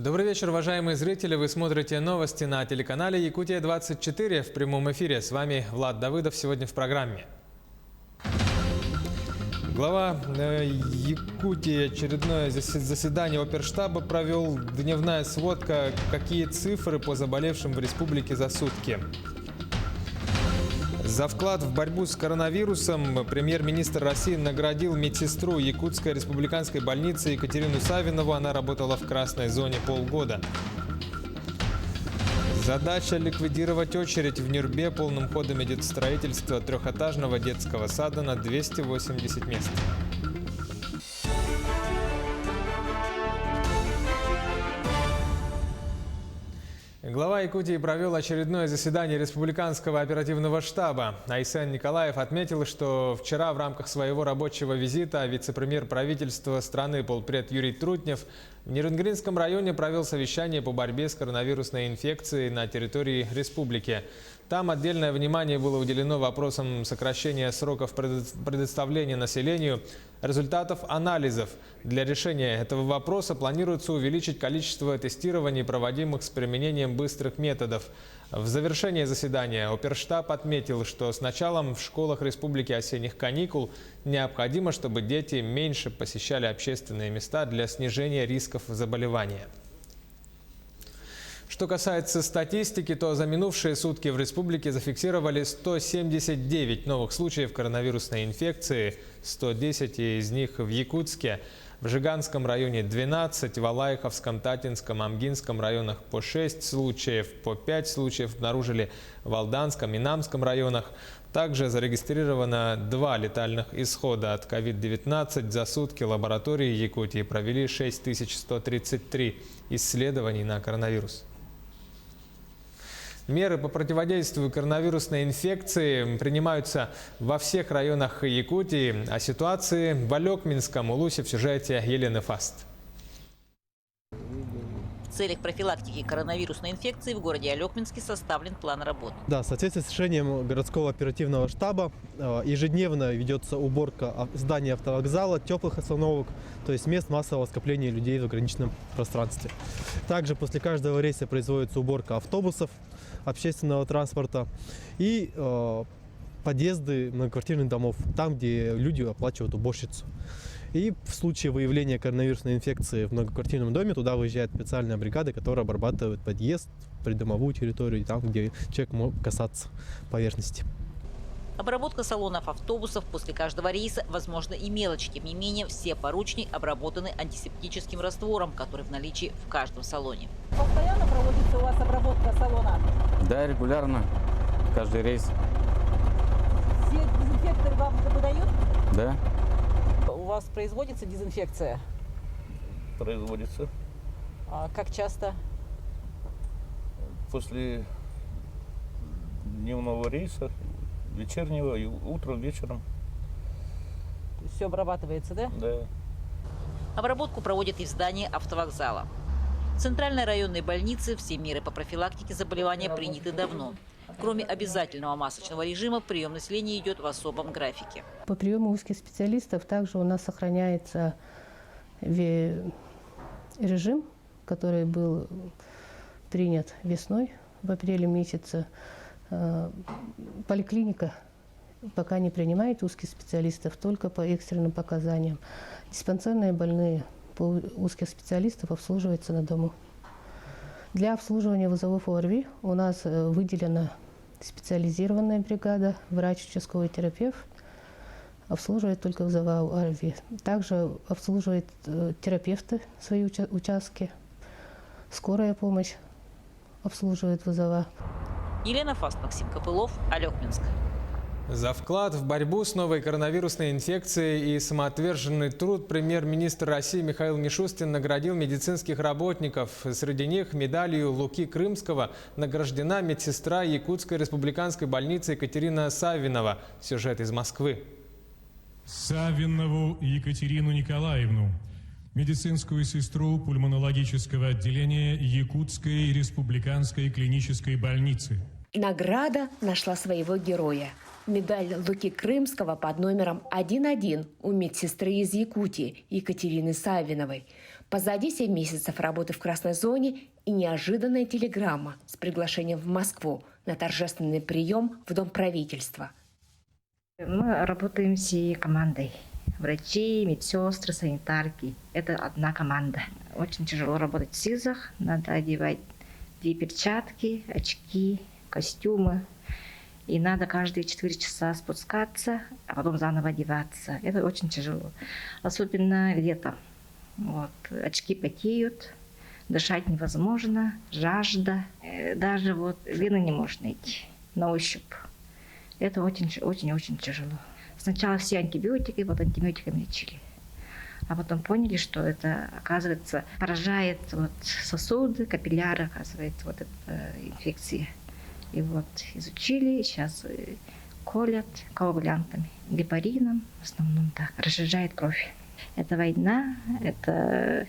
Добрый вечер, уважаемые зрители. Вы смотрите новости на телеканале Якутия-24 в прямом эфире. С вами Влад Давыдов сегодня в программе. Глава Якутии очередное заседание оперштаба провел. Дневная сводка. Какие цифры по заболевшим в республике за сутки? За вклад в борьбу с коронавирусом премьер-министр России наградил медсестру Якутской республиканской больницы Екатерину Савинову. Она работала в красной зоне полгода. Задача ликвидировать очередь в Нюрбе. Полным ходом идет строительство трехэтажного детского сада на 280 мест. Глава Якутии провел очередное заседание республиканского оперативного штаба. Айсен Николаев отметил, что вчера в рамках своего рабочего визита вице-премьер правительства страны полпред Юрий Трутнев в Нерюнгринском районе провел совещание по борьбе с коронавирусной инфекцией на территории республики. Там отдельное внимание было уделено вопросам сокращения сроков предоставления населению результатов анализов. Для решения этого вопроса планируется увеличить количество тестирований, проводимых с применением быстрых методов. В завершении заседания оперштаб отметил, что с началом в школах республики осенних каникул необходимо, чтобы дети меньше посещали общественные места для снижения рисков заболевания. Что касается статистики, то за минувшие сутки в республике зафиксировали 179 новых случаев коронавирусной инфекции, 110 из них в Якутске. В Жиганском районе 12, в Алайховском, Татинском, Амгинском районах по 6 случаев, по 5 случаев обнаружили в Алданском и Намском районах. Также зарегистрировано 2 летальных исхода от COVID-19. За сутки лаборатории Якутии провели 6133 исследований на коронавирус. Меры по противодействию коронавирусной инфекции принимаются во всех районах Якутии. О ситуации в Алекминском Улусе в сюжете Елены Фаст. В целях профилактики коронавирусной инфекции в городе Алекминске составлен план работ. Да, в соответствии с решением городского оперативного штаба ежедневно ведется уборка зданий автовокзала, теплых остановок, то есть мест массового скопления людей в ограниченном пространстве. Также после каждого рейса производится уборка автобусов, общественного транспорта и подъезды многоквартирных домов, там, где люди оплачивают уборщицу. И в случае выявления коронавирусной инфекции в многоквартирном доме туда выезжает специальная бригада, которая обрабатывает подъезд, придомовую территорию, там, где человек мог касаться поверхности. Обработка салонов автобусов после каждого рейса возможно и мелочь. Тем не менее, все поручни обработаны антисептическим раствором, который в наличии в каждом салоне. Постоянно проводится у вас обработка салона? Да, регулярно. Каждый рейс. Все дезинфекторы вам выдают? Да. У вас производится дезинфекция? Производится. А как часто? После дневного рейса, вечернего, и утром, вечером. Все обрабатывается, да? Да. Обработку проводят и в здании автовокзала. В Центральной районной больнице все меры по профилактике заболевания приняты давно. Кроме обязательного масочного режима, прием населения идет в особом графике. По приему узких специалистов также у нас сохраняется режим, который был принят весной, в апреле месяце. Поликлиника пока не принимает узких специалистов, только по экстренным показаниям. Диспансерные больные по узких специалистов обслуживаются на дому. Для обслуживания вызовов ОРВИ у нас выделена специализированная бригада, врач-участковый терапевт, обслуживает только вызова ОРВИ. Также обслуживают терапевты свои участки, скорая помощь обслуживает вызова. Елена Фаст, Максим Копылов, Алекминск. За вклад в борьбу с новой коронавирусной инфекцией и самоотверженный труд премьер-министр России Михаил Мишустин наградил медицинских работников. Среди них медалью Луки Крымского награждена медсестра Якутской республиканской больницы Екатерина Савинова. Сюжет из Москвы. Савинову Екатерину Николаевну, медицинскую сестру пульмонологического отделения Якутской республиканской клинической больницы. Награда нашла своего героя. Медаль Луки Крымского под номером 11 у медсестры из Якутии Екатерины Савиновой. Позади 7 месяцев работы в красной зоне и неожиданная телеграмма с приглашением в Москву на торжественный прием в Дом правительства. Мы работаем всей командой. Врачи, медсестры, санитарки. Это одна команда. Очень тяжело работать в СИЗОах. Надо одевать 2 перчатки, очки, костюмы. И надо каждые 4 часа спускаться, а потом заново одеваться. Это очень тяжело. Особенно летом. Вот. Очки потеют, дышать невозможно, жажда. Даже вот вены не можешь найти на ощупь. Это очень-очень тяжело. Сначала все антибиотики, вот антибиотиками лечили. А потом поняли, что это, оказывается, поражает вот сосуды, капилляры, оказывается, вот эта инфекция. И вот изучили, сейчас колят коагулянтами, гепарином, в основном так, разжижает кровь. Это война, это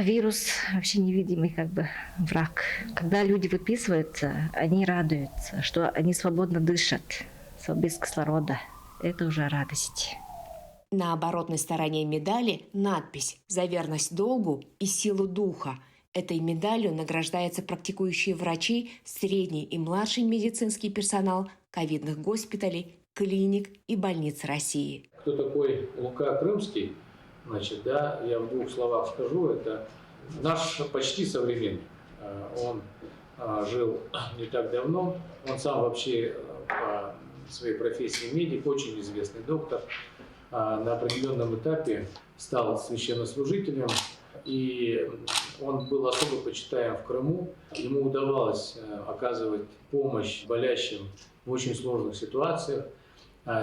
вирус, вообще невидимый как бы враг. Когда люди выписываются, они радуются, что они свободно дышат, без кислорода. Это уже радость. На оборотной стороне медали надпись «За верность долгу и силу духа». Этой медалью награждаются практикующие врачи, средний и младший медицинский персонал ковидных госпиталей, клиник и больниц России. Кто такой Лука Крымский? Значит, да, я в 2 словах скажу. Это наш почти современник. Он жил не так давно. Он сам вообще по своей профессии медик, очень известный доктор. На определенном этапе стал священнослужителем. И он был особо почитаем в Крыму. Ему удавалось оказывать помощь болящим в очень сложных ситуациях.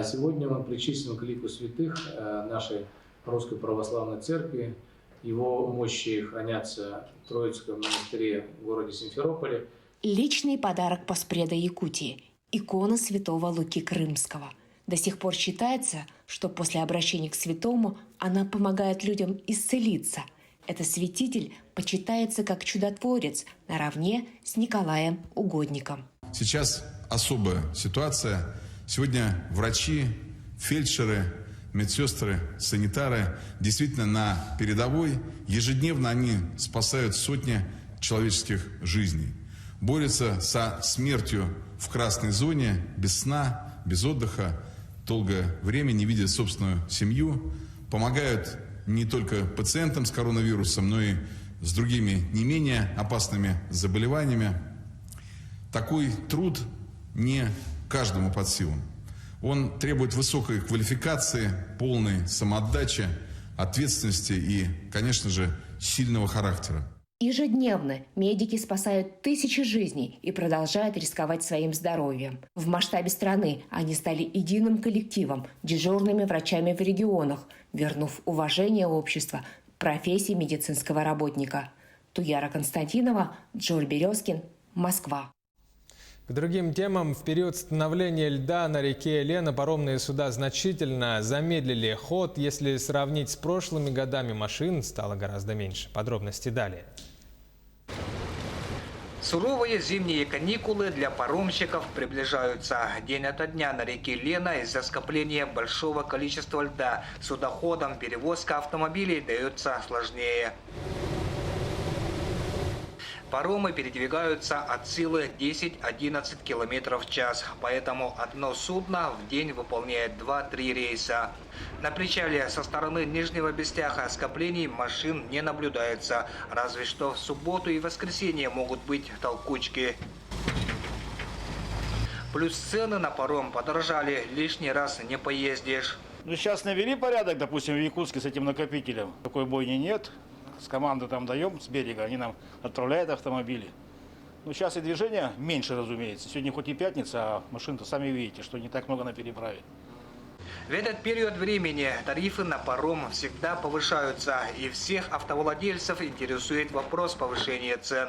Сегодня он причислен к лику святых нашей Русской Православной Церкви. Его мощи хранятся в Троицком монастыре в городе Симферополе. Личный подарок поспреда Якутии – икона святого Луки Крымского. До сих пор считается, что после обращения к святому она помогает людям исцелиться. Этот святитель почитается как чудотворец наравне с Николаем Угодником. Сейчас особая ситуация. Сегодня врачи, фельдшеры, медсестры, санитары действительно на передовой. Ежедневно они спасают сотни человеческих жизней. Борются со смертью в красной зоне, без сна, без отдыха, долгое время не видя собственную семью. Помогают не только пациентам с коронавирусом, но и с другими не менее опасными заболеваниями. Такой труд не каждому под силу. Он требует высокой квалификации, полной самоотдачи, ответственности и, конечно же, сильного характера. Ежедневно медики спасают тысячи жизней и продолжают рисковать своим здоровьем. В масштабе страны они стали единым коллективом, дежурными врачами в регионах, вернув уважение общества к профессии медицинского работника. Туяра Константинова, Джоль Березкин, Москва. К другим темам. В период становления льда на реке Лена паромные суда значительно замедлили ход. Если сравнить с прошлыми годами, машин стало гораздо меньше. Подробности далее. Суровые зимние каникулы для паромщиков приближаются. День ото дня на реке Лена из-за скопления большого количества льда судоходам перевозка автомобилей дается сложнее. Паромы передвигаются от силы 10-11 км в час, поэтому одно судно в день выполняет 2-3 рейса. На причале со стороны Нижнего Бестяха скоплений машин не наблюдается, разве что в субботу и воскресенье могут быть толкучки. Плюс цены на паром подорожали, лишний раз не поездишь. Ну, сейчас навели порядок, допустим, в Якутске с этим накопителем. Такой бойни нет. С команды там даем, с берега, они нам отправляют автомобили. Ну, сейчас и движения меньше, разумеется. Сегодня хоть и пятница, а машин-то сами видите, что не так много на переправе. В этот период времени тарифы на паром всегда повышаются, и всех автовладельцев интересует вопрос повышения цен.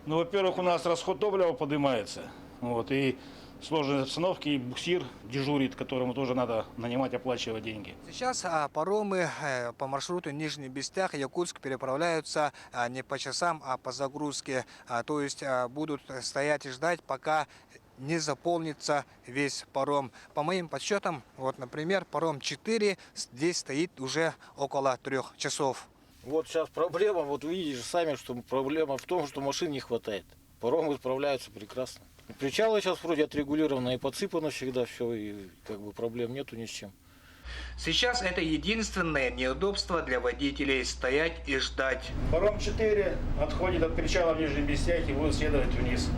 Ну, во-первых, у нас расход топлива поднимается. Вот, и сложные обстановки, и буксир дежурит, которому тоже надо нанимать, оплачивать деньги. Сейчас паромы по маршруту Нижний Бестях, Якутск переправляются не по часам, а по загрузке. То есть будут стоять и ждать, пока не заполнится весь паром. По моим подсчетам, вот, например, паром 4 здесь стоит уже около 3 часов. Вот сейчас проблема, вот видите сами, что проблема в том, что машин не хватает. Паромы справляются прекрасно. Причалы сейчас вроде отрегулированы и подсыпано всегда все, и как бы проблем нету ни с чем. Сейчас это единственное неудобство для водителей – стоять и ждать. Паром 4 отходит от причала в Нижнем Бестяхе и будет следовать вниз.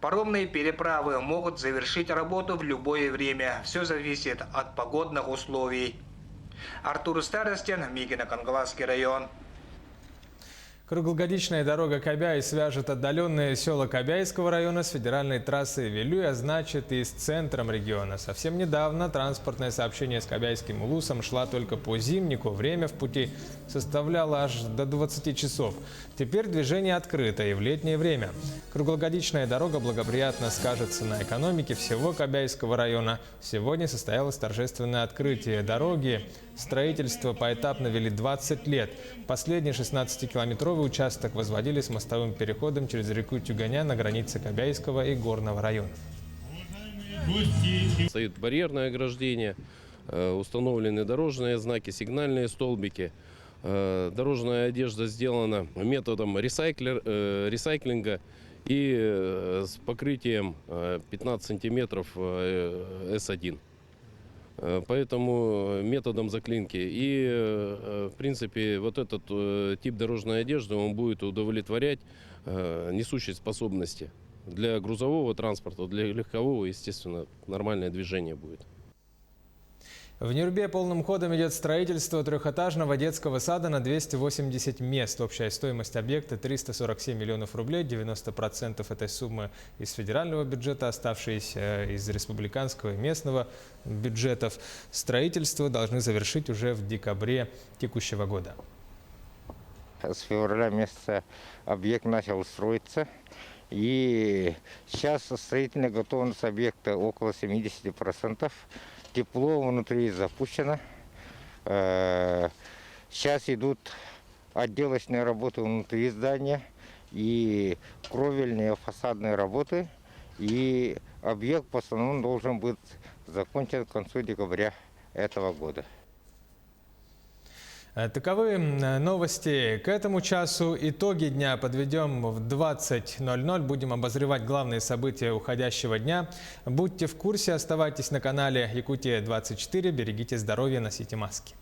Паромные переправы могут завершить работу в любое время. Все зависит от погодных условий. Артур Старостин, Мигино, Кангаласский район. Круглогодичная дорога Кобяй свяжет отдаленные села Кобяйского района с федеральной трассой Вилюй, а значит и с центром региона. Совсем недавно транспортное сообщение с Кобяйским улусом шла только по Зимнику. Время в пути составляло аж до 20 часов. Теперь движение открыто и в летнее время. Круглогодичная дорога благоприятно скажется на экономике всего Кобяйского района. Сегодня состоялось торжественное открытие дороги. Строительство поэтапно вели 20 лет. Последний 16-километровый участок возводили с мостовым переходом через реку Тюганя на границе Кобяйского и Горного районов. Стоит барьерное ограждение, установлены дорожные знаки, сигнальные столбики. Дорожная одежда сделана методом ресайклинга и с покрытием 15 сантиметров С1. Поэтому методом заклинки. И, в принципе, вот этот тип дорожной одежды, он будет удовлетворять несущей способности. Для грузового транспорта, для легкового, естественно, нормальное движение будет. В Нюрбе полным ходом идет строительство трехэтажного детского сада на 280 мест. Общая стоимость объекта 347 миллионов рублей, 90% этой суммы из федерального бюджета, оставшиеся из республиканского и местного бюджетов. Строительство должны завершить уже в декабре текущего года. С февраля месяца объект начал строиться. И сейчас строительная готовность объекта около 70%. Тепло внутри запущено. Сейчас идут отделочные работы внутри здания и кровельные фасадные работы. И объект в основном должен быть закончен к концу декабря этого года. Таковы новости к этому часу. Итоги дня подведем в 20:00. Будем обозревать главные события уходящего дня. Будьте в курсе, оставайтесь на канале Якутия-24. Берегите здоровье, носите маски.